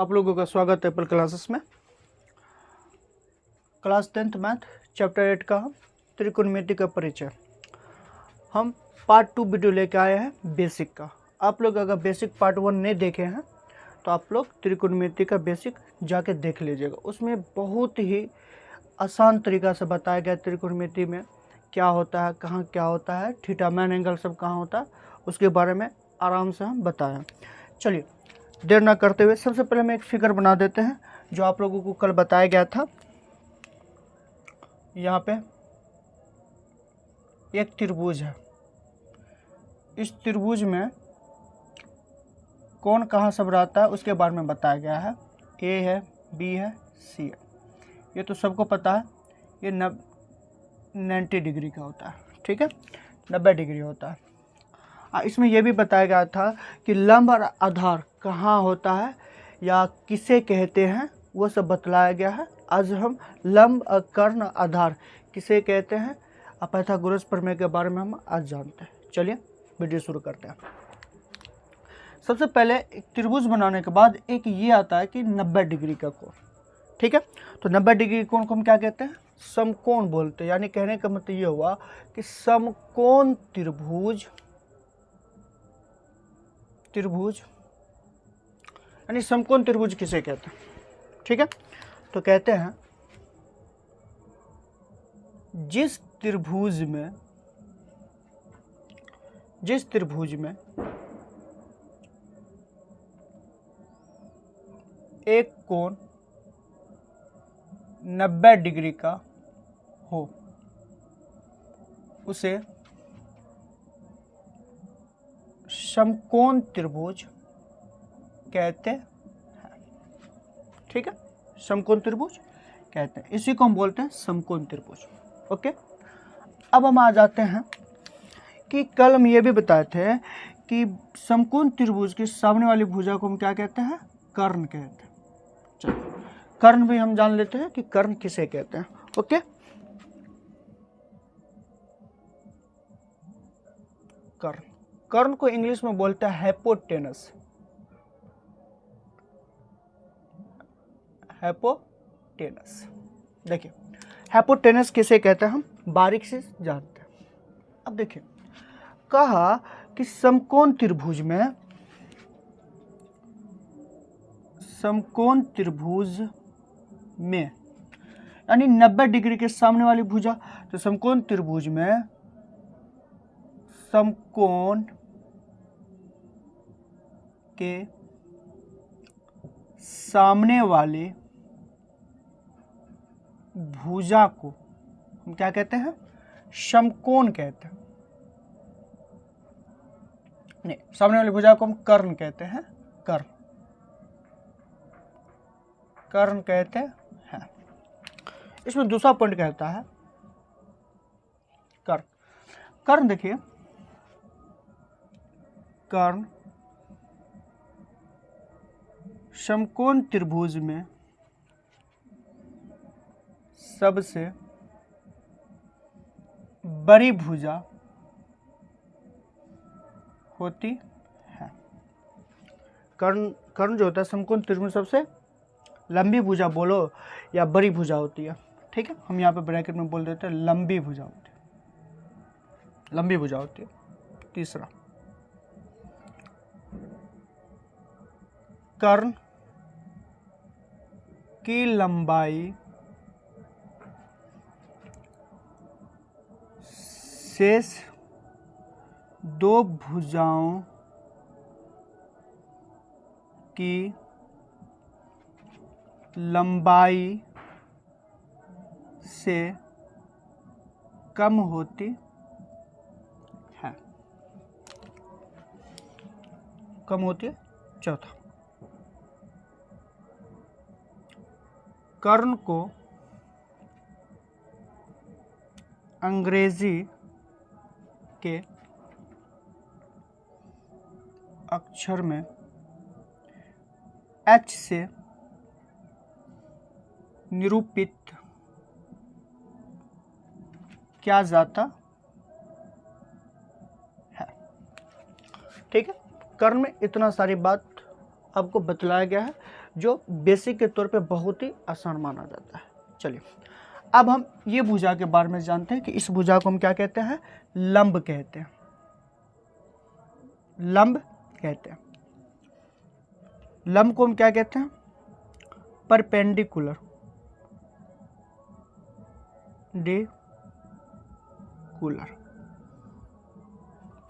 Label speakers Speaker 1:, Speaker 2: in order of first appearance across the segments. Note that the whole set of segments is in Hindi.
Speaker 1: आप लोगों का स्वागत है एप्पल क्लासेस में। क्लास 10th मैथ चैप्टर 8 का त्रिकोणमिति का परिचय। हम पार्ट 2 वीडियो लेके आए हैं बेसिक का। आप लोग अगर बेसिक पार्ट 1 नहीं देखे हैं तो आप लोग त्रिकोणमिति का बेसिक जाके देख लीजिएगा। उसमें बहुत ही आसान तरीका से बताया गया त्रिकोणमिति में क्या होता है, कहाँ क्या होता है, थीटा मेन एंगल सब कहाँ होता है, उसके बारे में आराम से हम बताएं। चलिए देर ना करते हुए सबसे पहले हम एक फिगर बना देते हैं जो आप लोगों को कल बताया गया था। यहाँ पे एक त्रिभुज है। इस त्रिभुज में कौन कहाँ सब रहता है उसके बारे में बताया गया है। ए है, बी है, सी है। ये तो सबको पता है। ये 90 डिग्री का होता है, ठीक है, 90 डिग्री होता है। इसमें यह भी बताया गया था कि लंब और आधार कहाँ होता है या किसे कहते हैं, वो सब बतलाया गया है। आज हम लंब और कर्ण आधार किसे कहते हैं, पाइथागोरस प्रमेय के बारे में हम आज जानते हैं। चलिए वीडियो शुरू करते हैं। सबसे पहले एक त्रिभुज बनाने के बाद एक ये आता है कि 90 डिग्री का कोण, ठीक है। तो 90 डिग्री कोण को हम क्या कहते हैं, समकोण बोलते हैं। यानी कहने का मतलब ये हुआ कि समकोण त्रिभुज यानी समकोण त्रिभुज किसे कहते हैं, ठीक है। तो कहते हैं जिस त्रिभुज में एक कोण 90 डिग्री का हो उसे समकोण त्रिभुज कहते हैं, ठीक है। समकोण त्रिभुज कहते हैं, इसी को हम बोलते हैं समकोण त्रिभुज। ओके, अब हम आ जाते हैं कि कल हम ये भी बताए थे कि समकोण त्रिभुज की सामने वाली भुजा को हम क्या कहते हैं, कर्ण कहते हैं। चलिए कर्ण भी हम जान लेते हैं कि कर्ण किसे कहते हैं। ओके, कर्ण को इंग्लिश में बोलते हैं हाइपोटेनस। देखिए हाइपोटेनस किसे कहते हैं हम बारीक से जानते हैं। अब देखिए कहा कि समकोण त्रिभुज में यानी 90 डिग्री के सामने वाली भुजा, तो समकोण त्रिभुज में समकोण के सामने वाले भुजा को हम क्या कहते हैं, समकोण कहते हैं। नहीं, सामने वाली भुजा को हम कर्ण कहते हैं। कर्ण कहते हैं। इसमें दूसरा पॉइंट कहता है कर्ण देखिए, कर्ण समकोण त्रिभुज में सबसे बड़ी भुजा होती है। कर्ण जो होता है समकोण त्रिभुज सबसे लंबी भुजा बोलो या बड़ी भुजा होती है, ठीक है। हम यहाँ पे ब्रैकेट में बोल देते हैं लंबी भुजा होती है। तीसरा, कर्ण की लंबाई शेष दो भुजाओं की लंबाई से कम होती है। चौथा, कर्ण को अंग्रेजी के अक्षर में H से निरूपित किया जाता है, ठीक है। कर्ण में इतना सारी बात आपको बतलाया गया है जो बेसिक के तौर पे बहुत ही आसान माना जाता है। चलिए अब हम ये भुजा के बारे में जानते हैं कि इस भुजा को हम क्या कहते हैं, लंब कहते हैं, लंब कहते हैं। लंब को हम क्या कहते हैं, परपेंडिकुलर, डिकुलर।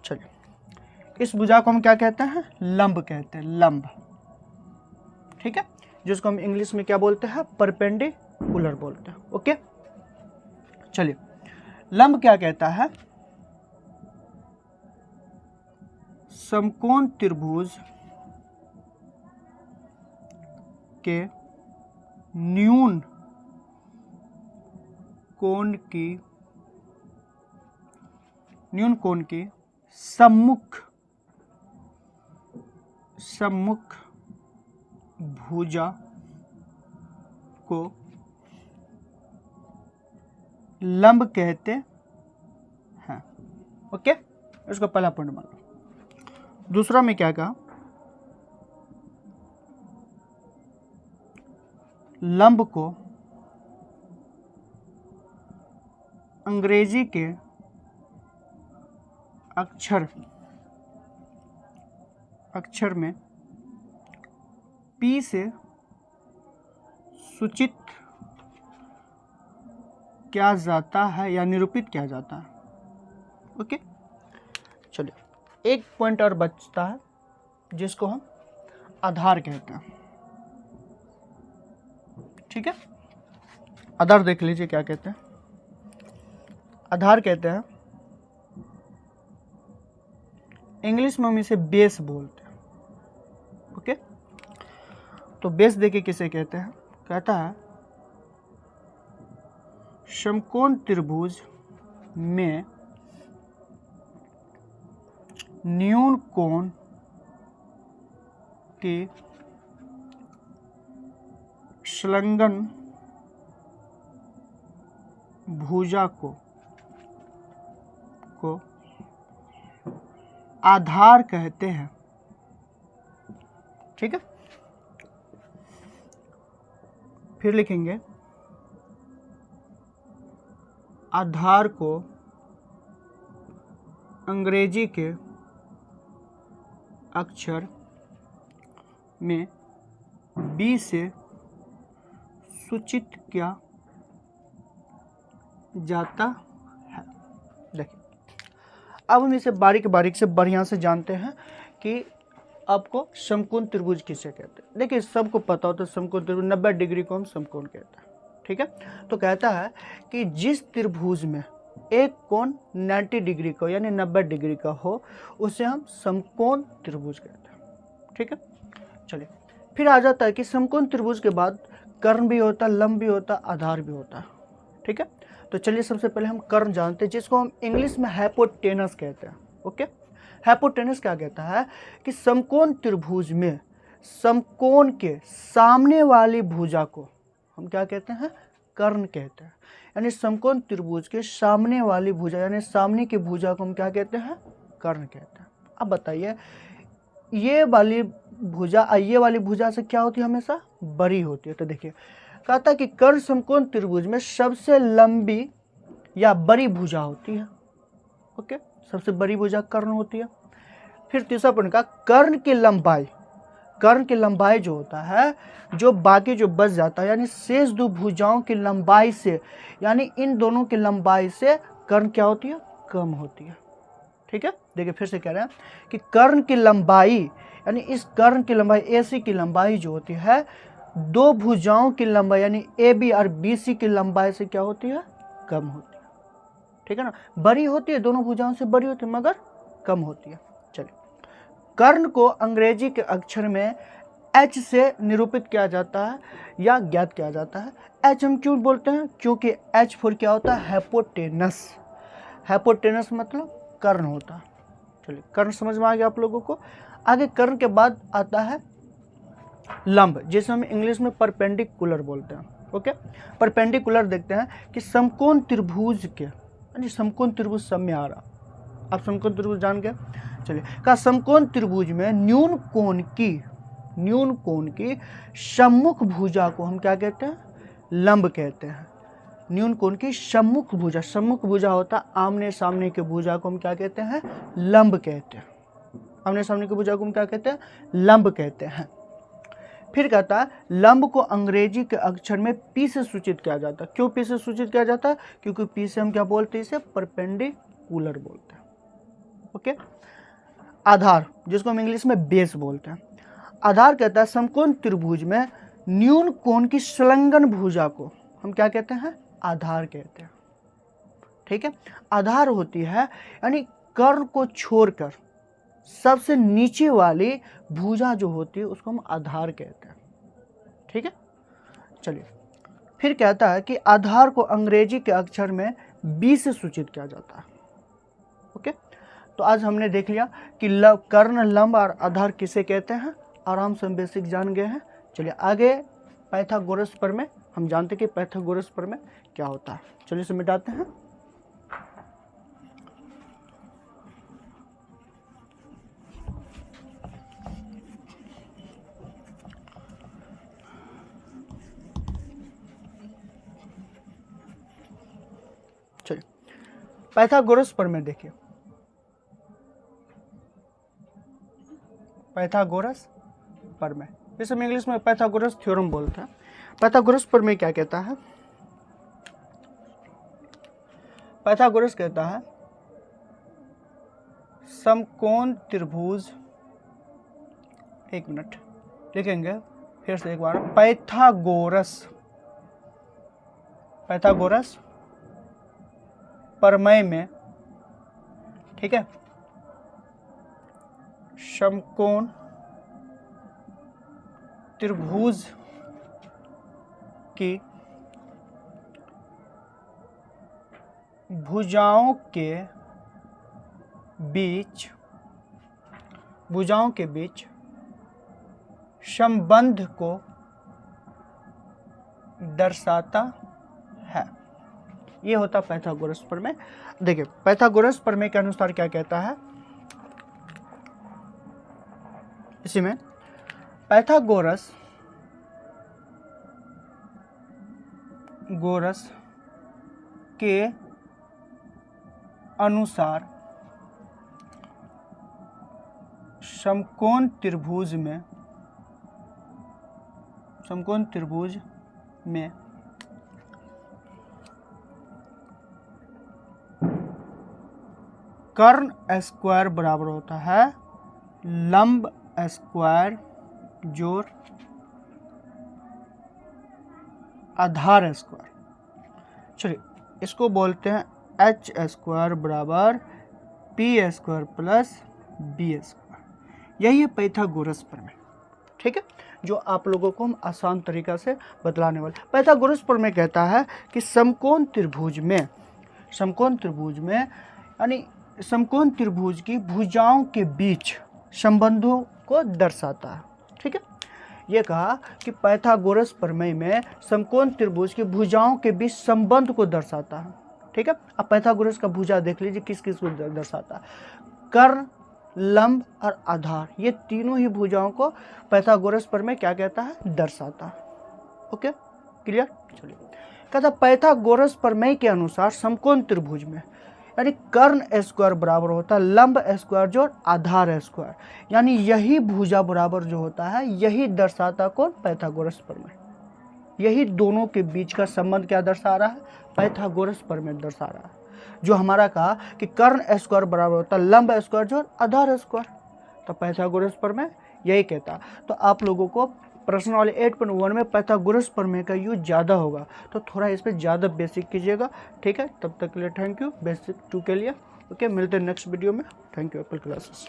Speaker 1: चलिए इस भुजा को हम क्या कहते हैं, लंब कहते हैं, लंब, ठीक है, जिसको हम इंग्लिश में क्या बोलते हैं, परपेंडिकुलर बोलते हैं। ओके, चलिए लंब क्या कहता है, समकोण त्रिभुज के न्यून कोण की सम्मुख भुजा को लंब कहते हैं। ओके, इसको पहला पॉइंट मान लो। दूसरा में क्या कहा, लंब को अंग्रेजी के अक्षर में पी से सूचित किया जाता है या निरूपित किया जाता है। ओके, चलिए एक पॉइंट और बचता है जिसको हम आधार कहते हैं। ठीक है, आधार देख लीजिए क्या कहते हैं। आधार कहते हैं, इंग्लिश में हम इसे बेस बोलते हैं। ओके, तो बेस देखिए किसे कहते हैं, कहता है समकोण त्रिभुज में न्यून कोण के संलग्न भुजा को आधार कहते हैं। ठीक है, फिर लिखेंगे आधार को अंग्रेजी के अक्षर में बी से सूचित किया जाता है। देखिए अब हम इसे बारीक बारीक से बढ़िया से जानते हैं कि आपको समकोण त्रिभुज किसे कहते हैं। देखिए सबको पता होता है समकोण त्रिभुज 90 डिग्री को हम समकोण कहते हैं। ठीक है, तो कहता है कि जिस त्रिभुज में एक कोण 90 डिग्री का यानी 90 डिग्री का हो उसे हम समकोण त्रिभुज कहते हैं। ठीक है, चलिए फिर आ जाता है कि समकोण त्रिभुज के बाद कर्ण भी होता है, लंब भी होता है, आधार भी होता है। ठीक है, तो चलिए सबसे पहले हम कर्ण जानते हैं जिसको हम इंग्लिश में हाइपोटेनस कहते हैं। ओके, हाइपोटेनस क्या कहता है कि समकोण त्रिभुज में समकोण के सामने वाली भुजा को हम क्या कहते हैं, कर्ण कहते हैं। यानी समकोण त्रिभुज के सामने वाली भुजा यानी सामने की भुजा को हम क्या कहते हैं, कर्ण कहते हैं। अब बताइए ये वाली भुजा से क्या होती है, हमेशा बड़ी होती है। तो देखिए कहता है कि कर्ण समकोण त्रिभुज में सबसे लंबी या बड़ी भुजा होती है। ओके, सबसे बड़ी भुजा कर्ण होती है। फिर तीसरा पॉइंट का कर्ण की लंबाई जो होता है, जो बाकी जो बच जाता है यानी शेष दो भुजाओं की लंबाई से यानी इन दोनों की लंबाई से कर्ण क्या होती है, कम होती है। ठीक है, देखिए फिर से कह रहे हैं कि कर्ण की लंबाई यानी इस कर्ण की लंबाई AC की लंबाई जो होती है दो भुजाओं की लंबाई यानी AB और BC की लंबाई से क्या होती है, कम होती है। ठीक है ना, बड़ी होती है, दोनों भुजाओं से बड़ी होती है मगर कम होती है। चलिए कर्ण को अंग्रेजी के अक्षर में H से निरूपित किया जाता है या ज्ञात किया जाता है। H हम क्यों बोलते हैं, क्योंकि H फॉर क्या होता है, हाइपोटेनस। हाइपोटेनस मतलब कर्ण होता है। चलिए कर्ण समझ में आ गया आप लोगों को। आगे कर्ण के बाद आता है लंब, जिसे हम इंग्लिश में परपेंडिकुलर बोलते हैं। ओके, परपेंडिकुलर देखते हैं कि समकोण त्रिभुज के यानी समकोण त्रिभुज सब में आ रहा, आप समकोण त्रिभुज जान गए। चलिए का समकोण त्रिभुज में न्यून न्यून कोण की सम्मुख भुजा को हम क्या कहते हैं? लंब कहते हैं। न्यून कोण की सम्मुख भुजा, सम्मुख भुजा होता है आमने सामने के भुजा को हम क्या कहते हैं? लंब कहते हैं। आमने सामने की भुजा को हम क्या कहते हैं? लंब कहते हैं। फिर कहता है लंब को अंग्रेजी के अक्षर में पी से सूचित किया जाता है। क्यों पी से सूचित किया जाता है? क्योंकि पी से हम क्या बोलते हैं? इसे परपेंडिकुलर बोलते हैं। ओके। आधार, जिसको हम इंग्लिश में बेस बोलते हैं। आधार कहता है समकोण त्रिभुज में न्यून कोण की संलग्न भुजा को हम क्या कहते हैं? आधार कहते हैं। ठीक है। आधार होती है यानी कर्ण को छोड़कर सबसे नीचे वाली भुजा जो होती है उसको हम आधार कहते हैं। ठीक है। चलिए, फिर कहता है कि आधार को अंग्रेजी के अक्षर में बी से सूचित किया जाता है। ओके। तो आज हमने देख लिया कि कर्ण, लंब और आधार किसे कहते हैं। आराम से हम बेसिक जान गए हैं। चलिए आगे पाइथागोरस प्रमेय हम जानते हैं कि पाइथागोरस प्रमेय क्या होता है। चलिए इसे मिटाते हैं। चलिए पाइथागोरस प्रमेय देखिए। पाइथागोरस प्रमेय, इसे हम इंग्लिश में पाइथागोरस थ्योरम बोलते हैं। पाइथागोरस प्रमेय क्या कहता है? पाइथागोरस कहता है समकोण त्रिभुज, एक मिनट लिखेंगे फिर से एक बार। पाइथागोरस प्रमेय में, ठीक है, समकोण त्रिभुज की भुजाओं के बीच संबंध को दर्शाता है। ये होता पाइथागोरस प्रमेय। देखिए पाइथागोरस प्रमेय के अनुसार क्या कहता है? इसी में पाइथागोरस के अनुसार समकोण त्रिभुज में कर्ण स्क्वायर बराबर होता है लंब स्क्वायर जोड़ आधार स्क्वायर। चलिए इसको बोलते हैं एच स्क्वायर बराबर P square plus B square. यही है पाइथागोरस प्रमेय। ठीक है, जो आप लोगों को हम आसान तरीका से बतलाने वाले। पाइथागोरस प्रमेय कहता है कि समकोण त्रिभुज में यानी समकोण त्रिभुज की भुजाओं के बीच संबंधों को दर्शाता है। ठीक है, ये कहा कि पाइथागोरस प्रमेय में समकोण त्रिभुज की भुजाओं के बीच संबंध को दर्शाता है। ठीक है, अब पाइथागोरस का भुजा देख लीजिए किस किस को दर्शाता है। कर्ण, लंब और आधार, ये तीनों ही भुजाओं को पाइथागोरस प्रमेय क्या कहता है? दर्शाता है। Okay, clear. चलिए कहता पाइथागोरस प्रमेय के अनुसार समकोण त्रिभुज में यानी कर्ण स्क्वायर बराबर होता है लंब स्क्वायर जोड़ आधार स्क्वायर, यानी यही भुजा बराबर जो होता है यही दर्शाता कौन? पाइथागोरस प्रमेय। यही दोनों के बीच का संबंध क्या दर्शा रहा है? पाइथागोरस प्रमेय दर्शा रहा है। जो हमारा कहा कि कर्ण स्क्वायर बराबर होता है लंब स्क्वायर जोड़ आधार स्क्वायर, तो पाइथागोरस प्रमेय यही कहता है। तो आप लोगों को प्रश्न वाले 8.1 में पाइथागोरस प्रमेय का यूज ज़्यादा होगा, तो थोड़ा इस पर ज़्यादा बेसिक कीजिएगा। ठीक है, तब तक के लिए थैंक यू बेसिक 2 के लिए। ओके, मिलते हैं नेक्स्ट वीडियो में। Thank you Apple classes.